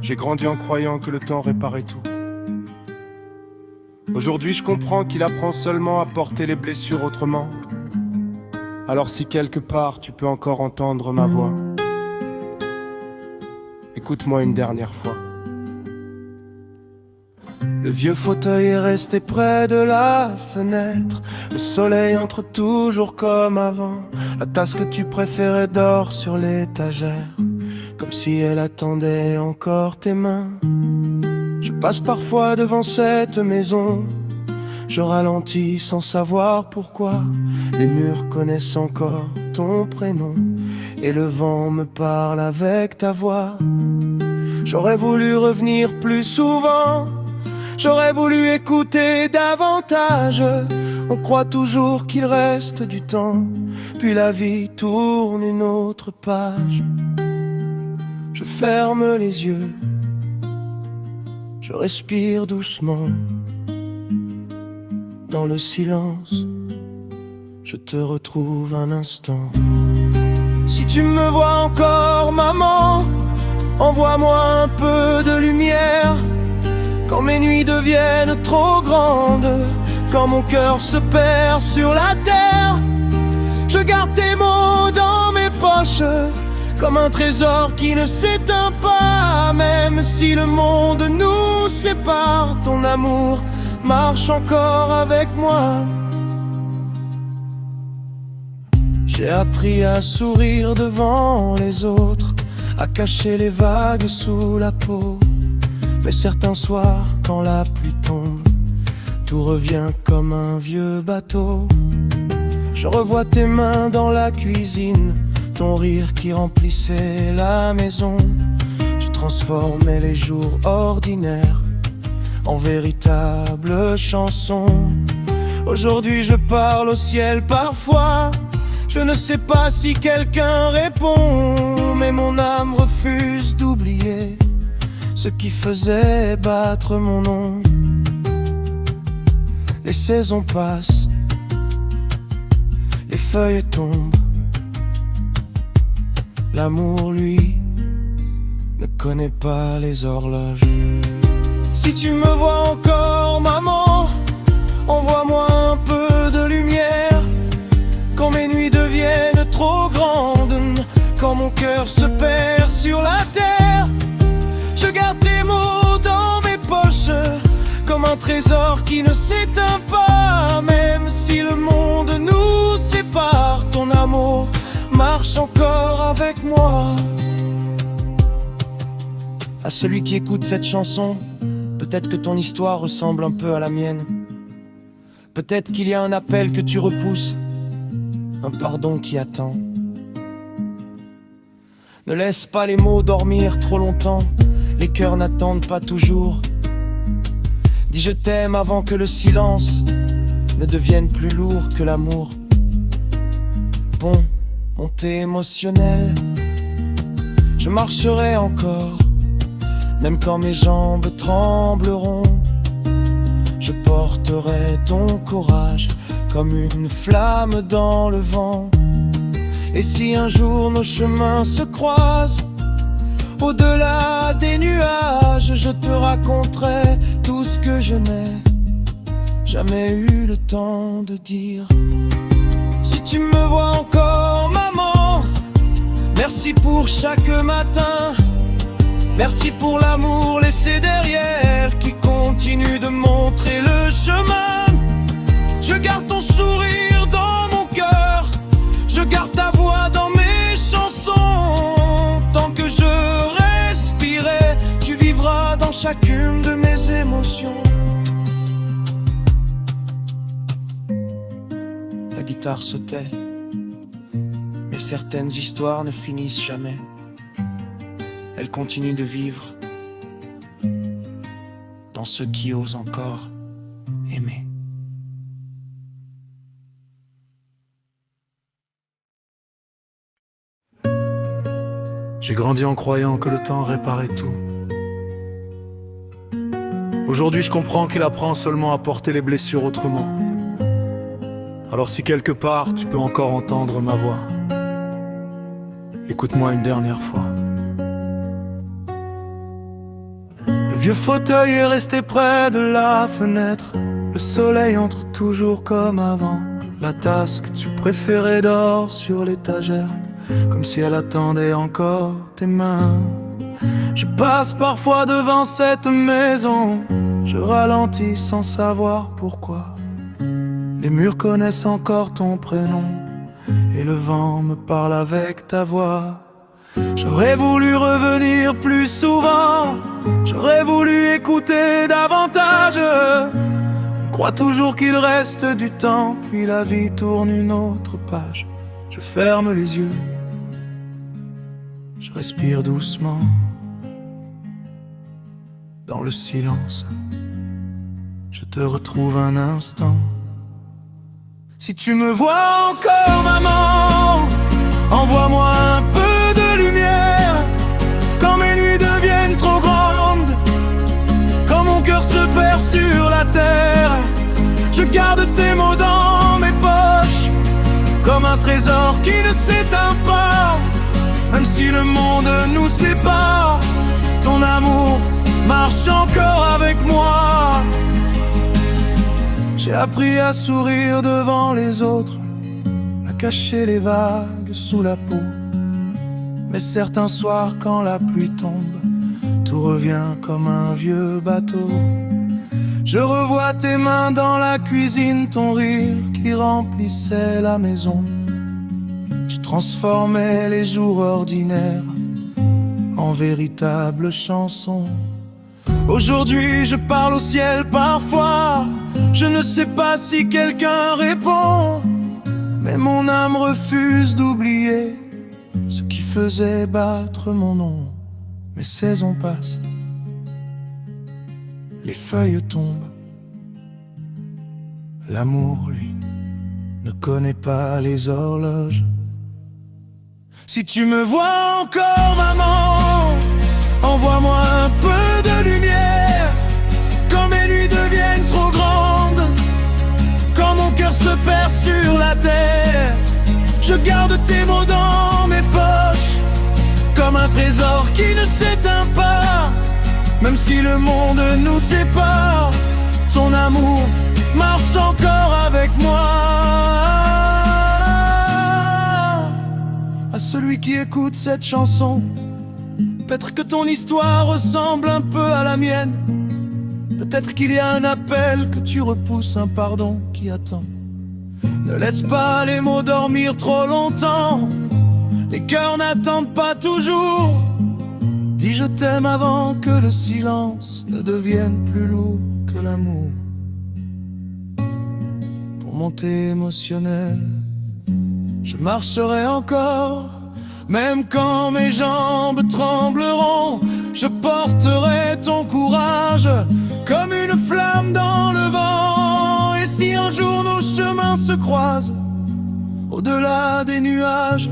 J'ai grandi en croyant que le temps réparait tout. Aujourd'hui je comprends qu'il apprend seulement à porter les blessures autrement. Alors si quelque part tu peux encore entendre ma voix, écoute-moi une dernière fois. Le vieux fauteuil est resté près de la fenêtre. Le soleil entre toujours comme avant. La tasse que tu préférais dort sur l'étagère, comme si elle attendait encore tes mains. Je passe parfois devant cette maison. Je ralentis sans savoir pourquoi. Les murs connaissent encore ton prénom et le vent me parle avec ta voix. J'aurais voulu revenir plus souvent. J'aurais voulu écouter davantage. On croit toujours qu'il reste du temps, puis la vie tourne une autre page. Je ferme les yeux, je respire doucement. Dans le silence, je te retrouve un instant. Si tu me vois encore, maman, envoie-moi un peu de lumière. Quand mes nuits deviennent trop grandes, quand mon cœur se perd sur la terre, je garde tes mots dans mes poches, comme un trésor qui ne s'éteint pas. Même si le monde nous sépare, ton amour marche encore avec moi. J'ai appris à sourire devant les autres, à cacher les vagues sous la peau. Mais certains soirs, quand la pluie tombe, tout revient comme un vieux bateau. Je revois tes mains dans la cuisine, ton rire qui remplissait la maison. Tu transformais les jours ordinaires en véritables chansons. Aujourd'hui je parle au ciel parfois. Je ne sais pas si quelqu'un répond, mais mon âme refuse d'oublier ce qui faisait battre mon nom. Les saisons passent, les feuilles tombent. L'amour, lui, ne connaît pas les horloges. Si tu me vois encore, maman, envoie-moi un peu de lumière. Quand mes nuits deviennent trop grandes, quand mon cœur se perd sur la terre, je garde tes mots dans mes poches, comme un trésor qui ne s'éteint pas. Même si le monde nous sépare, ton amour marche encore avec moi. À celui qui écoute cette chanson, peut-être que ton histoire ressemble un peu à la mienne. Peut-être qu'il y a un appel que tu repousses, un pardon qui attend. Ne laisse pas les mots dormir trop longtemps, les cœurs n'attendent pas toujours. Dis je t'aime avant que le silence ne devienne plus lourd que l'amour. Bon, montée émotionnelle, je marcherai encore, même quand mes jambes trembleront. Je porterai ton courage comme une flamme dans le vent. Et si un jour nos chemins se croisent, au-delà des nuages, je te raconterai tout ce que je n'ai jamais eu le temps de dire. Si tu me vois encore, maman, merci pour chaque matin. Merci pour l'amour laissé derrière, qui continue de montrer le chemin. Je garde ton sourire dans mon cœur, je garde ta voix dans mes chansons. Tant que je respirerai, tu vivras dans chacune de mes émotions. La guitare se tait, mais certaines histoires ne finissent jamais. Elles continuent de vivre dans ceux qui osent encore aimer. J'ai grandi en croyant que le temps réparait tout. Aujourd'hui je comprends qu'il apprend seulement à porter les blessures autrement. Alors si quelque part tu peux encore entendre ma voix, écoute-moi une dernière fois. vieux fauteuil est resté près de la fenêtre. Le soleil entre toujours comme avant. La tasse que tu préférais dort sur l'étagère, comme si elle attendait encore tes mains. Je passe parfois devant cette maison, je ralentis sans savoir pourquoi. Les murs connaissent encore ton prénom, et le vent me parle avec ta voix. J'aurais voulu revenir plus souvent, j'aurais voulu écouter davantage. On croit toujours qu'il reste du temps, puis la vie tourne une autre page. Je ferme les yeux, je respire doucement. Dans le silence, je te retrouve un instant. Si tu me vois encore, maman, envoie-moi un peu de lumière. Quand mes nuits deviennent trop grandes, quand mon cœur se perd sur la terre, je garde tes mots dans mes poches, comme un trésor qui ne s'éteint pas. Même si le monde nous sépare, ton amour marche encore avec moi. J'ai appris à sourire devant les autres, à cacher les vagues sous la peau. Mais certains soirs quand la pluie tombe, tout revient comme un vieux bateau. Je revois tes mains dans la cuisine, ton rire qui remplissait la maison. Tu transformais les jours ordinaires en véritables chansons. Aujourd'hui je parle au ciel parfois, je ne sais pas si quelqu'un répond, mais mon âme refuse d'oublier ce qui faisait battre mon nom. Les saisons passent, les feuilles tombent. L'amour, lui, ne connaît pas les horloges. Si tu me vois encore, maman, envoie-moi un peu de lumière. Quand mes nuits deviennent trop grandes, quand mon cœur se perd sur la terre, je garde tes mots dans mes poches, comme un trésor qui ne s'éteint pas. Même si le monde nous sépare, ton amour marche encore avec moi. À celui qui écoute cette chanson, peut-être que ton histoire ressemble un peu à la mienne. Peut-être qu'il y a un appel que tu repousses, un pardon qui attend. Ne laisse pas les mots dormir trop longtemps, les cœurs n'attendent pas toujours. Dis je t'aime avant que le silence ne devienne plus lourd que l'amour. Pour monter émotionnel, je marcherai encore. Même quand mes jambes trembleront, je porterai ton courage comme une flamme dans le vent. Et si un jour nos chemins se croisent, au-delà des nuages,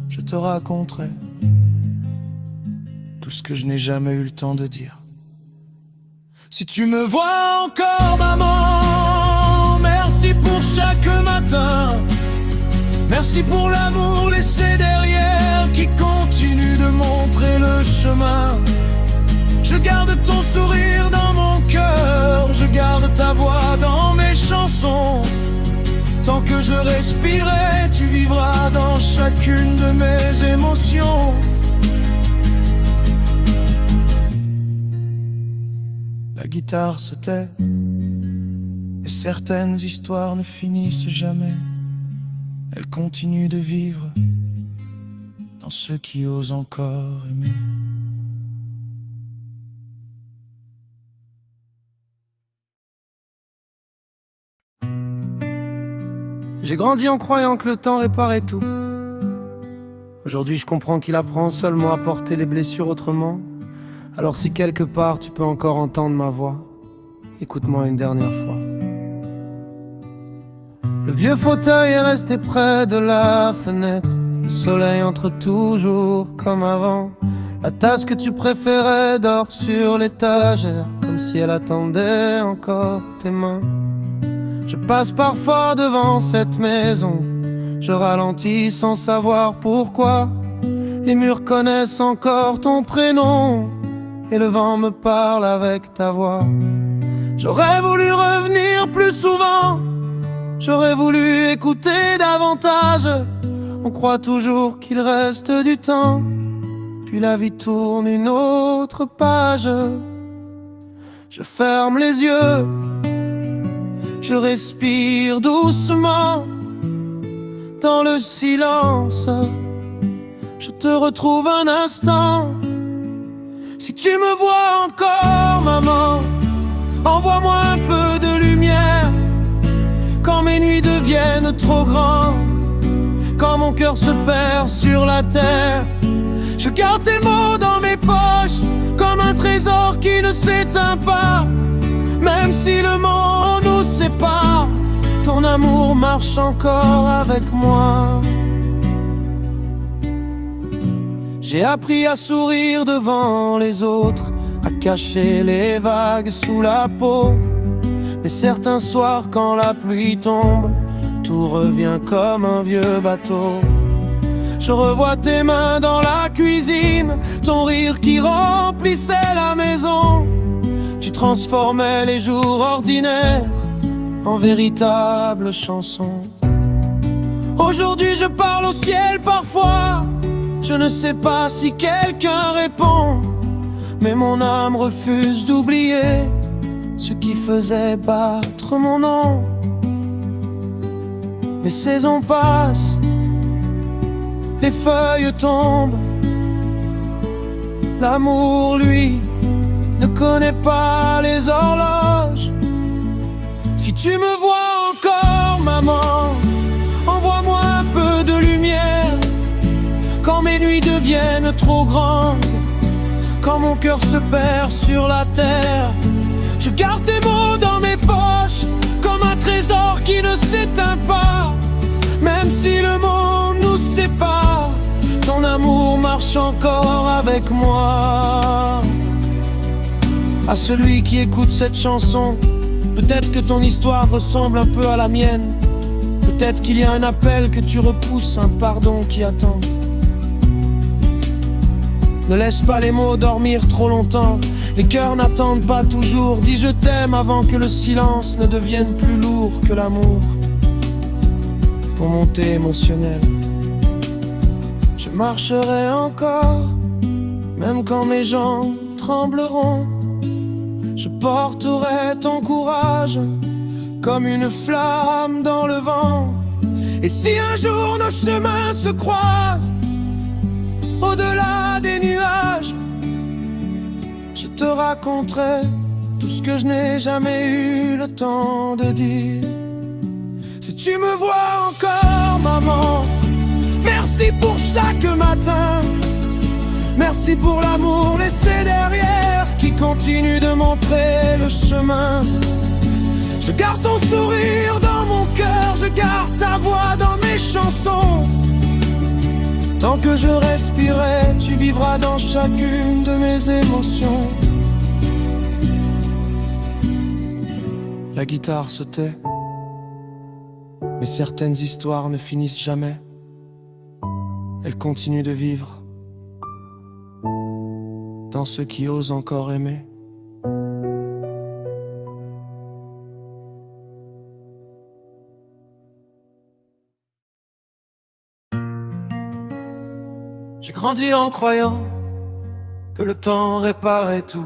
je te raconterai tout ce que je n'ai jamais eu le temps de dire. Si tu me vois encore, maman, merci pour chaque matin. Merci pour l'amour laissé derrière, qui continue de montrer le chemin. Je garde ton sourire dans mon cœur, je garde ta voix dans mes chansons. Tant que je respirerai, tu vivras dans chacune de mes émotions. La guitare se tait, et certaines histoires ne finissent jamais. Elles continuent de vivre dans ceux qui osent encore aimer. J'ai grandi en croyant que le temps réparait tout. Aujourd'hui je comprends qu'il apprend seulement à porter les blessures autrement. Alors si quelque part tu peux encore entendre ma voix, écoute-moi une dernière fois. Le vieux fauteuil est resté près de la fenêtre. Le soleil entre toujours comme avant. La tasse que tu préférais dort sur l'étagère, comme si elle attendait encore tes mains. Je passe parfois devant cette maison, je ralentis sans savoir pourquoi. Les murs connaissent encore ton prénom, et le vent me parle avec ta voix. J'aurais voulu revenir plus souvent, j'aurais voulu écouter davantage. On croit toujours qu'il reste du temps, puis la vie tourne une autre page. Je ferme les yeux, je respire doucement. Dans le silence, je te retrouve un instant. Si tu me vois encore, maman, envoie-moi un peu de lumière. Quand mes nuits deviennent trop grandes, quand mon cœur se perd sur la terre, je garde tes mots dans mes poches, comme un trésor qui ne s'éteint pas. Même si le monde nous sépare, ton amour marche encore avec moi. J'ai appris à sourire devant les autres, à cacher les vagues sous la peau. Mais certains soirs quand la pluie tombe, tout revient comme un vieux bateau. Je revois tes mains dans la cuisine, ton rire qui remplissait la maison. Tu transformais les jours ordinaires en véritables chansons. Aujourd'hui je parle au ciel parfois, je ne sais pas si quelqu'un répond, mais mon âme refuse d'oublier ce qui faisait battre mon nom. Les saisons passent, les feuilles tombent. L'amour, lui, ne connaît pas les horloges. Si tu me vois encore, maman, envoie-moi un peu de lumière. Quand mes nuits deviennent trop grandes, quand mon cœur se perd sur la terre, je garde tes mots dans mes poches, comme un trésor qui ne s'éteint pas. Même si le monde nous sépare, ton amour marche encore avec moi. À celui qui écoute cette chanson, peut-être que ton histoire ressemble un peu à la mienne. Peut-être qu'il y a un appel que tu repousses, un pardon qui attend. Ne laisse pas les mots dormir trop longtemps, les cœurs n'attendent pas toujours. Dis je t'aime avant que le silence ne devienne plus lourd que l'amour. Pour monter émotionnel, je marcherai encore, même quand mes jambes trembleront. Je porterai ton courage comme une flamme dans le vent. Et si un jour nos chemins se croisent au-delà des nuages, je te raconterai tout ce que je n'ai jamais eu le temps de dire. Si tu me vois encore, maman, merci pour chaque matin. Merci pour l'amour laissé derrière, qui continue de montrer le chemin. Je garde ton sourire dans mon cœur, je garde ta voix dans mes chansons. Tant que je respirerai, tu vivras dans chacune de mes émotions. La guitare se tait, mais certaines histoires ne finissent jamais. Elles continuent de vivre dans ceux qui osent encore aimer. J'ai grandi en croyant que le temps réparait tout.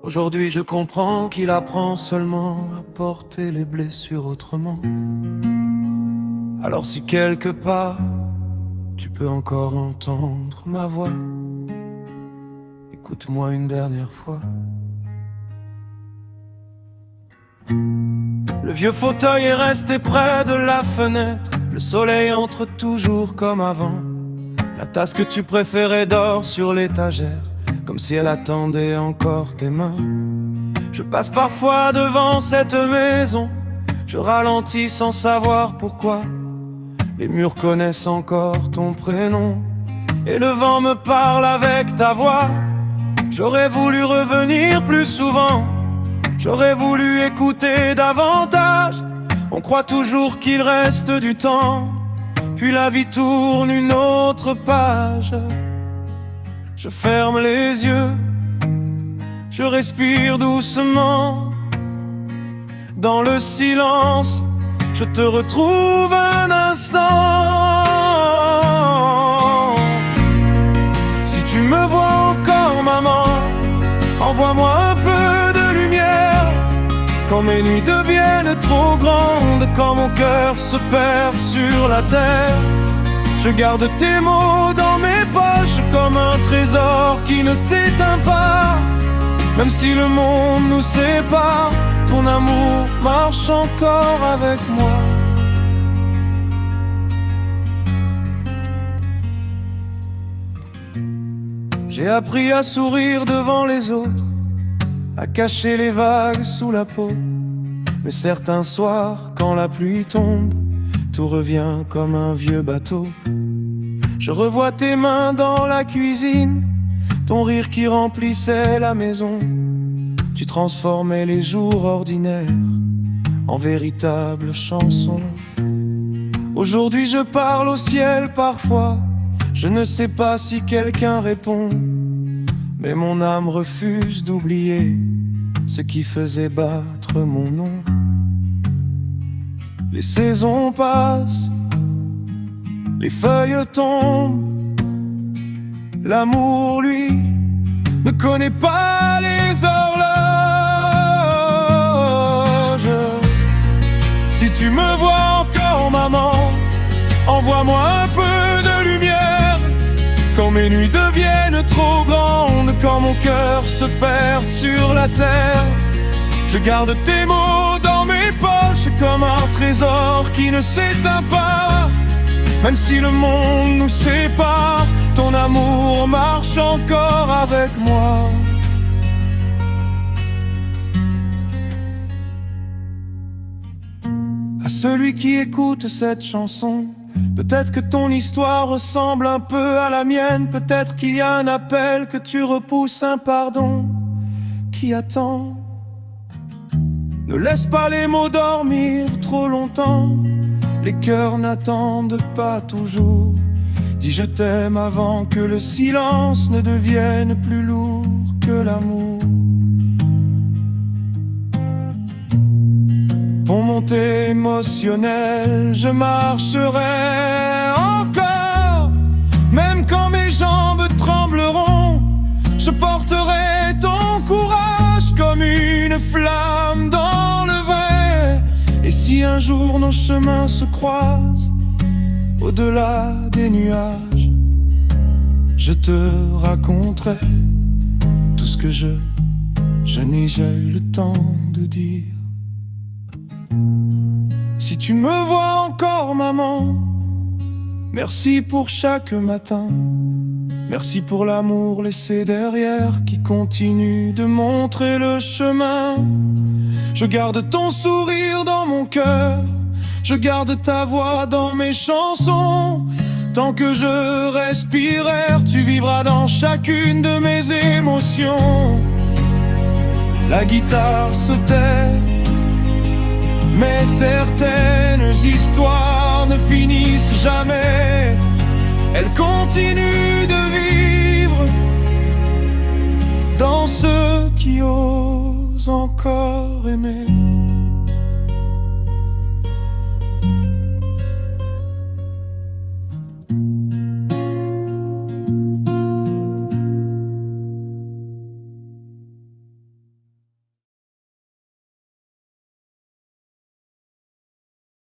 Aujourd'hui je comprends qu'il apprend seulement à porter les blessures autrement. Alors si quelque part tu peux encore entendre ma voix, écoute-moi une dernière fois. Le vieux fauteuil est resté près de la fenêtre, le soleil entre toujours comme avant. La tasse que tu préférais dort sur l'étagère, comme si elle attendait encore tes mains. Je passe parfois devant cette maison, je ralentis sans savoir pourquoi. Les murs connaissent encore ton prénom, et le vent me parle avec ta voix. J'aurais voulu revenir plus souvent, j'aurais voulu écouter davantage. On croit toujours qu'il reste du temps, puis la vie tourne une autre page. Je ferme les yeux, je respire doucement. Dans le silence, je te retrouve un instant. Si tu me vois encore, maman, envoie-moi un peu de lumière. Quand mes nuits deviennent trop grandes, quand mon cœur se perd sur la terre, je garde tes mots dans mes poches comme un trésor qui ne s'éteint pas. Même si le monde nous sépare, ton amour marche encore avec moi. J'ai appris à sourire devant les autres, à cacher les vagues sous la peau. Mais certains soirs, quand la pluie tombe, tout revient comme un vieux bateau. Je revois tes mains dans la cuisine, ton rire qui remplissait la maison. Tu transformais les jours ordinaires en véritables chansons. Aujourd'hui je parle au ciel parfois, je ne sais pas si quelqu'un répond, mais mon âme refuse d'oublier ce qui faisait battre mon nom. Les saisons passent, les feuilles tombent. L'amour, lui, ne connaît pas les horloges. Si tu me vois encore, maman, envoie-moi un peu de lumière. Quand mes nuits deviennent trop grandes, quand mon cœur se perd sur la terre, je garde tes mots dans mes poches comme un trésor qui ne s'éteint pas. Même si le monde nous sépare, ton amour marche encore avec moi. À celui qui écoute cette chanson, peut-être que ton histoire ressemble un peu à la mienne. Peut-être qu'il y a un appel que tu repousses, un pardon qui attend. Ne laisse pas les mots dormir trop longtemps. Les cœurs n'attendent pas toujours. Dis je t'aime avant que le silence ne devienne plus lourd que l'amour. Pour monter émotionnel, je marcherai encore. Même quand mes jambes trembleront, je porterai ton courage comme une flamme dans le vin. Et si un jour nos chemins se croisent au-delà des nuages, je te raconterai tout ce que je n'ai jamais eu le temps de dire. Si tu me vois encore, maman, merci pour chaque matin. Merci pour l'amour laissé derrière qui continue de montrer le chemin. Je garde ton sourire dans mon cœur, je garde ta voix dans mes chansons. Tant que je respirerai, tu vivras dans chacune de mes émotions. La guitare se tait, mais certaines histoires ne finissent jamais. Elles continuent de vivre dans ceux qui osent encore aimer.